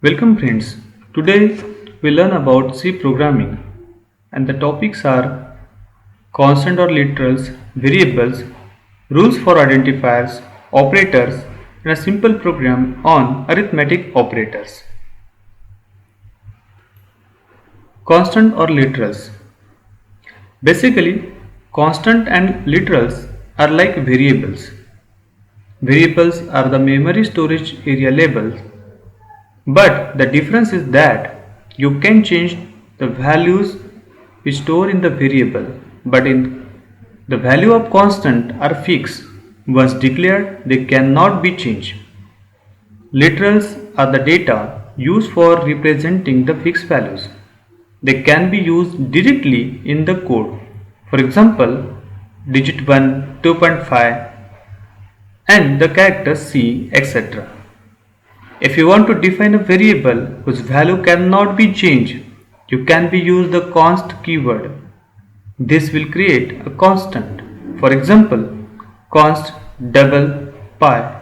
Welcome friends. Today we learn about C programming and the topics are constant or literals, variables, rules for identifiers, operators and a simple program on arithmetic operators. Constant or literals. Basically, constant and literals are like variables. Variables are the memory storage area labels, but the difference is that you can change the values we store in the variable, but in the value of constant are fixed. Once declared, they cannot be changed. Literals are the data used for representing the fixed values. They can be used directly in the code. For example, digit 1, 2.5 and the character C, etc. If you want to define a variable whose value cannot be changed, you can be use the const keyword. This will create a constant. For example, const double pi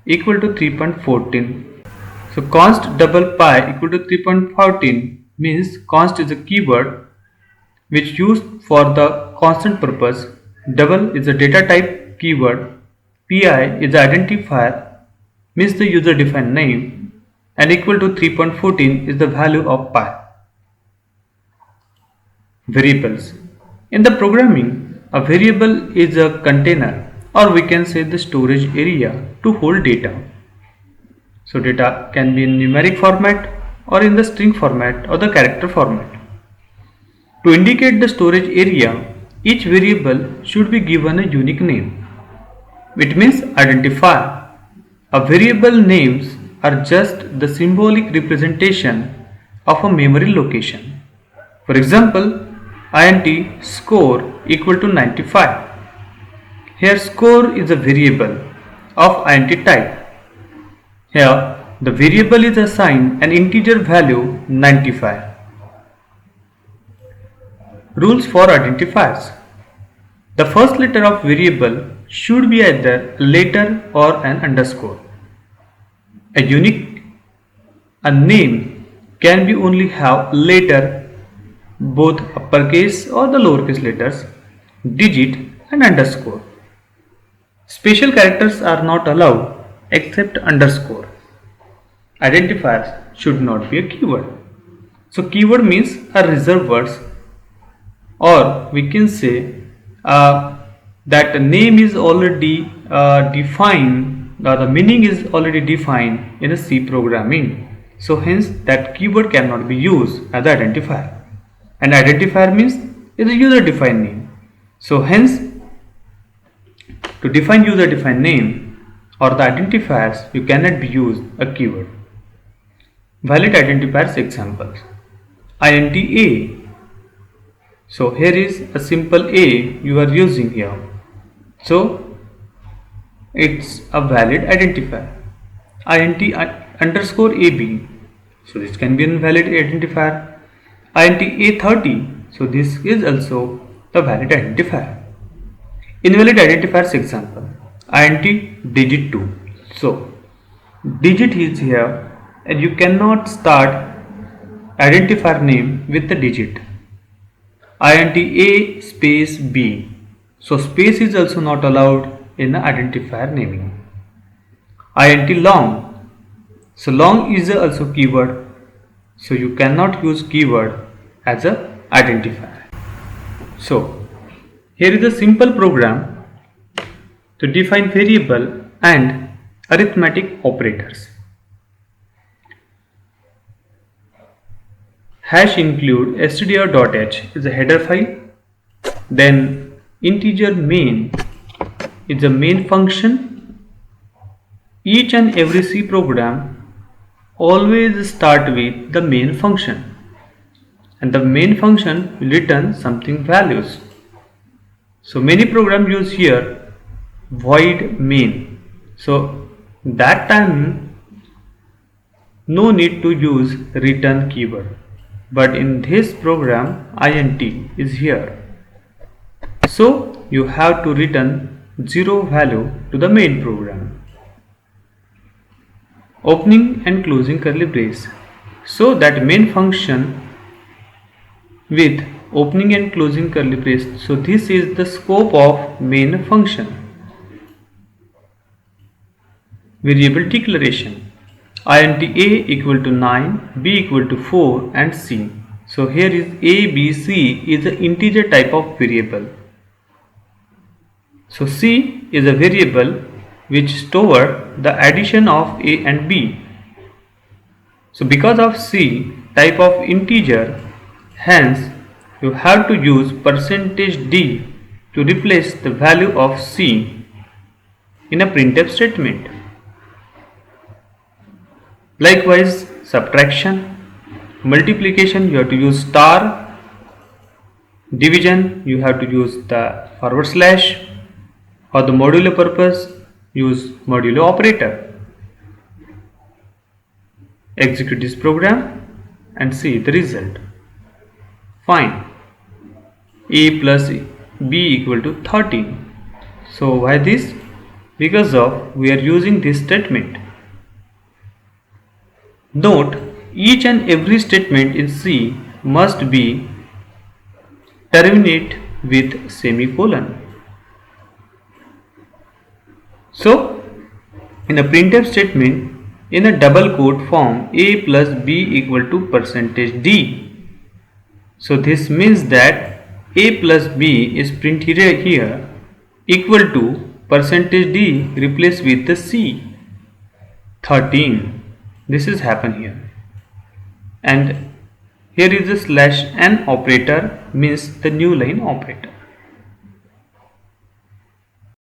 equal to 3.14. So const double pi equal to 3.14 means const is a keyword which used for the constant purpose. Double is a data type keyword. Pi is the identifier means the user defined name, and equal to 3.14 is the value of pi. Variables. In the programming, a variable is a container, or we can say the storage area to hold data. So data can be in numeric format or in the string format or the character format. To indicate the storage area, each variable should be given a unique name. It means identifier. A variable names are just the symbolic representation of a memory location. For example, int score equal to 95. Here score is a variable of int type. Here the variable is assigned an integer value 95. Rules for identifiers. The first letter of variable should be either a letter or an underscore. A name can be only have letter, both uppercase or the lowercase letters, digit and underscore. Special characters are not allowed except underscore. Identifiers should not be a keyword. So keyword means a reserved words, or we can say that the name is already defined, the meaning is already defined in a C programming. So hence that keyword cannot be used as the identifier. And identifier means is a user defined name. So hence to define user defined name or the identifiers, you cannot be used a keyword. Valid identifiers examples. int a. So here is a simple a you are using here. So it's a valid identifier. int underscore ab. So this can be a valid identifier. int a30. So this is also the valid identifier. Invalid identifiers example. int digit 2. So digit is here and you cannot start identifier name with the digit. int a space b. So space is also not allowed in the identifier naming. int long. So long is also keyword. So you cannot use keyword as a identifier. So here is a simple program to define variable and arithmetic operators. Hash include stdio.h is a header file. Then integer main is a main function. Each and every C program always start with the main function, and the main function will return something values. So many programs use here void main. So that time no need to use return keyword. But in this program int is here. So you have to return 0 value to the main program. opening and closing curly brace. So that main function with opening and closing curly brace. So this is the scope of main function. Variable declaration. int a equal to 9, b equal to 4 and c. So here is a, b, c is an integer type of variable. So c is a variable which store the addition of a and b. So because of c type of integer, hence you have to use %d to replace the value of c in a printf statement. Likewise, subtraction, multiplication you have to use star, division you have to use the /, for the modulo purpose use modulo operator. Execute this program and see the result. Fine. A plus b equal to 13. So why this? Because of we are using this statement. Note, each and every statement in C must be terminate with semicolon. So in a printf statement, in a double quote form, a plus b equal to %d. So this means that a plus b is printed here equal to %d replaced with the c, 13. This is happen here. And here is the /n operator, means the new line operator.